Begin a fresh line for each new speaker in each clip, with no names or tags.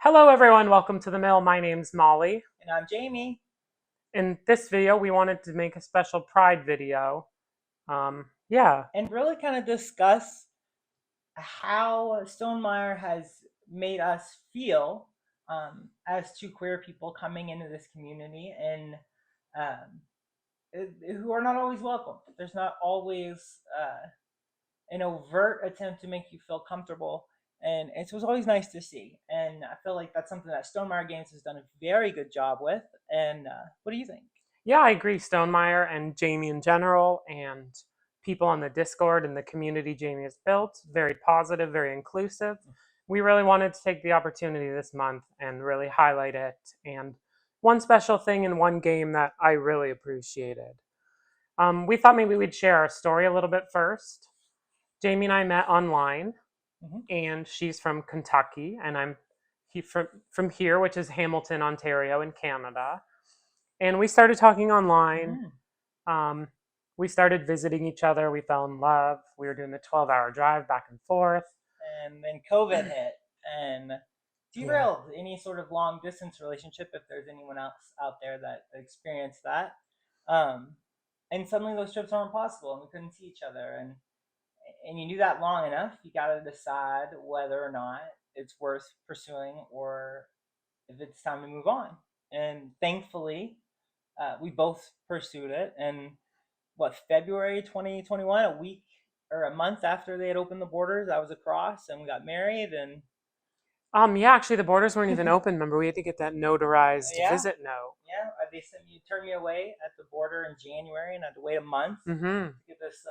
Hello everyone, welcome to the mill. My name's Molly.
And I'm Jamie.
In this video, we wanted to make a special Pride video. Yeah.
And really kind of discuss how Stonemaier has made us feel as two queer people coming into this community and um, who are not always welcome. There's not always an overt attempt to make you feel comfortable. And it was always nice to see. And I feel like that's something that Stonemaier Games has done a very good job with. And what do you think?
Yeah, I agree. Stonemaier and Jamie in general, and people on the Discord and the community Jamie has built, very positive, very inclusive. We really wanted to take the opportunity this month and really highlight it. And one special thing in one game that I really appreciated. We thought maybe we'd share our story a little bit first. Jamie and I met online,
Mm-hmm.
and she's from Kentucky, and I'm from here, which is Hamilton, Ontario, in Canada. And we started talking online.
Mm-hmm.
Um, we started visiting each other. We fell in love. We were doing the 12-hour drive back and forth.
And then COVID hit and
Yeah.
derailed any sort of long distance relationship if there's anyone else out there that experienced that. Um, and suddenly those trips aren't possible and we couldn't see each other. And you do that long enough, you got to decide whether or not it's worth pursuing or if it's time to move on. And thankfully, we both pursued it. And February 2021, a week or a month after they had opened the borders, I was across and we got married. And
Yeah, actually, the borders weren't even open. Remember, we had to get that notarized
yeah,
visit note.
yeah, they sent me, turned me away at the border in January, and I had to wait a month
Mm-hmm.
to get this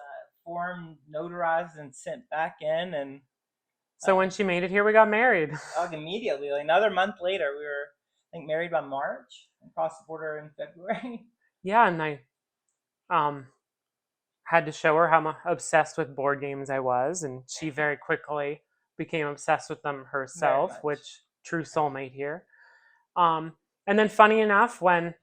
form notarized and sent back in. And
So when she made it here, we got married.
like immediately, like another month later, we were, I think, married by March and crossed the border in February.
Yeah, and I um, had to show her how obsessed with board games I was, and she very quickly became obsessed with them
Very
herself,
much.
which true soulmate here. Um, and then, funny enough, when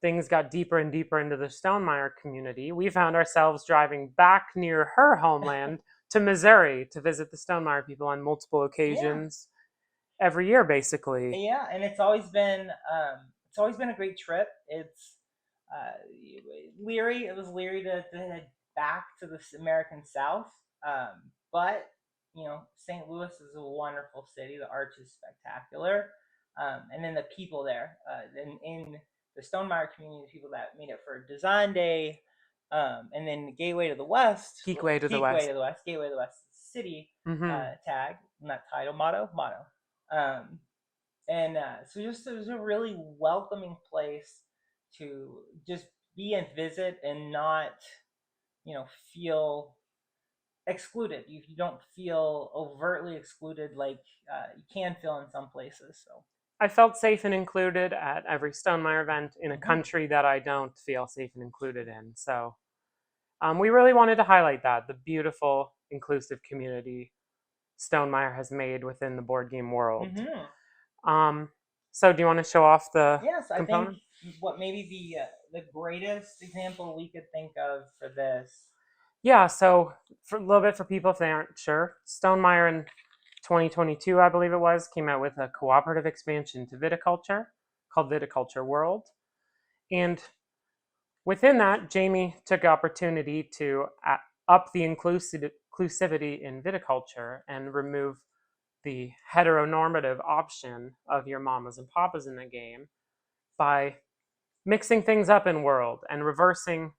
things got deeper and deeper into the Stonemaier community, we found ourselves driving back near her homeland to Missouri to visit the Stonemaier people on multiple
Yeah,
occasions every year, basically.
yeah, and it's always been a great trip. It's uh, leery. It was leery to head back to the American South, but St. Louis is a wonderful city. The arch is spectacular, and then the people there, in the Stonemaier community, the people that made it for Design Day, and then Gateway to the West,
Geekway to the
Geekway
west.
to the West, Gateway to the West City
Mm-hmm.
tag, not title, motto. Um, and so just it was a really welcoming place to just be and visit and not feel excluded. You don't feel overtly excluded like you can feel in some places. So
I felt safe and included at every Stonemaier event in a
mm-hmm.
country that I don't feel safe and included in. So we really wanted to highlight that, the beautiful, inclusive community Stonemaier has made within the board game world.
Mm-hmm.
Um, so do you want to show off the
Yes, I think
component?
what maybe the greatest example we could think of for this.
Yeah, so for a little bit for people if they aren't sure, Stonemaier in 2022, I believe it was, came out with a cooperative expansion to viticulture called Viticulture World. And within that, Jamie took opportunity to up the inclusivity in viticulture and remove the heteronormative option of your mamas and papas in the game by mixing things up in world and reversing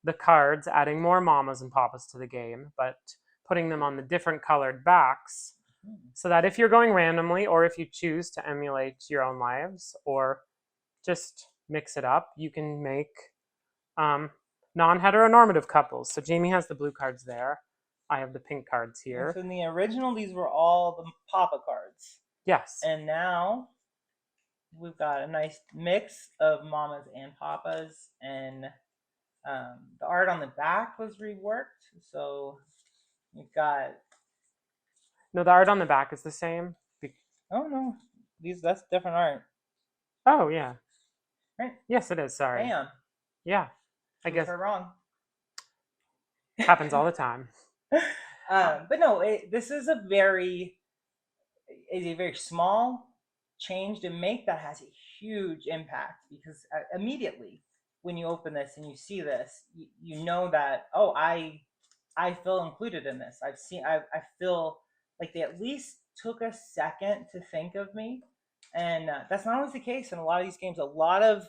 the cards, adding more mamas and papas to the game, but putting them on the different colored backs so that if you're going randomly or if you choose to emulate your own lives or just mix it up, you can make non-heteronormative couples. So Jamie has the blue cards there. I have the pink cards
And
here.
so in the original, these were all the Papa cards,
Yes.
and now we've got a nice mix of mamas and papas, and the art on the back was reworked. So you've got
No, the art on the back is the same.
oh no, that's different art,
Oh, yeah.
right?
Yes, it is. Sorry.
Bam,
Yeah. I
prove
guess
her wrong.
happens all the time.
But no, this is a very small change to make that has a huge impact, because immediately when you open this and you see this, you know that, oh, I feel included in this. I feel like they at least took a second to think of me, and that's not always the case in a lot of these games. A lot of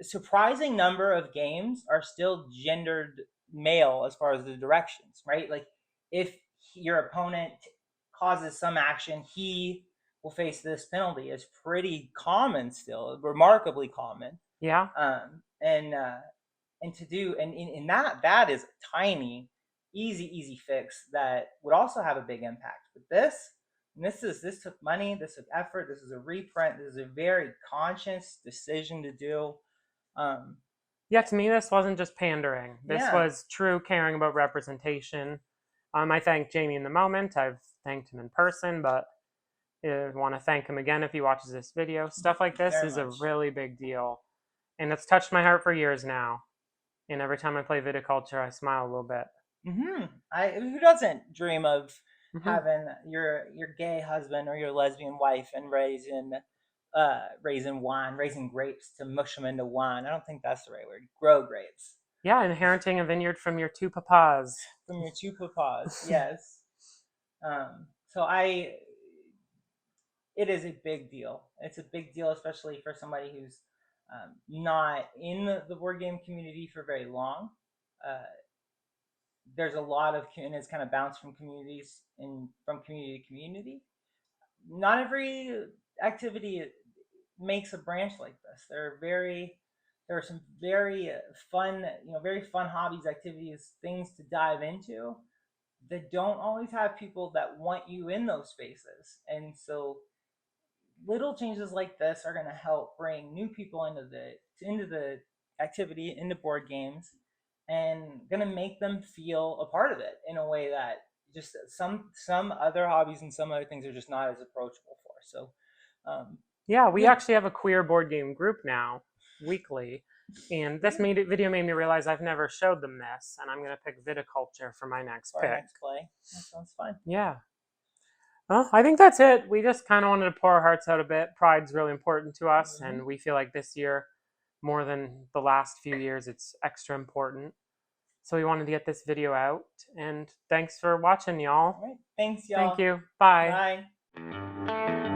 surprising number of games are still gendered male as far as the directions, right? Like if your opponent causes some action, he will face this penalty is pretty common still, remarkably common.
Yeah.
And to do and in that is a tiny, easy fix that would also have a big impact. But this took money, this took effort, this is a reprint, this is a very conscious decision to do.
Yeah, to me, this wasn't just pandering. This
Yeah.
was true caring about representation. I thank Jamie in the moment. I've thanked him in person, but I want to thank him again if he watches this video. Stuff like this
Very
is
much.
a really big deal. And it's touched my heart for years now. And every time I play viticulture, I smile a little bit.
Who doesn't dream of
Mhm.
having your gay husband or your lesbian wife and raising grapes to mush them into wine? I don't think that's the right word. Grow grapes
Yeah, inheriting a vineyard from your two papas.
from your two papas. Yes. So it is a big deal. It's a big deal, especially for somebody who's not in the board game community for very long. Uh, there's a lot of, and it's kind of bounced from communities and from community to community. Not every activity makes a branch like this. There are some very fun, very fun hobbies, activities, things to dive into that don't always have people that want you in those spaces. And so little changes like this are going to help bring new people into the activity, into board games, and going to make them feel a part of it in a way that just some other hobbies and some other things are just not as approachable for. So
yeah, we actually have a queer board game group now, weekly. And this video made me realize I've never showed them this, and I'm going to pick viticulture for my next pick.
Next play. That sounds fun.
Yeah. Well, I think that's it. We just kind of wanted to pour our hearts out a bit. Pride's really important to us, and we feel like this year, more than the last few years, it's extra important. So we wanted to get this video out, and thanks for watching, y'all.
All right. Thanks, y'all.
Thank you. Bye.
Bye.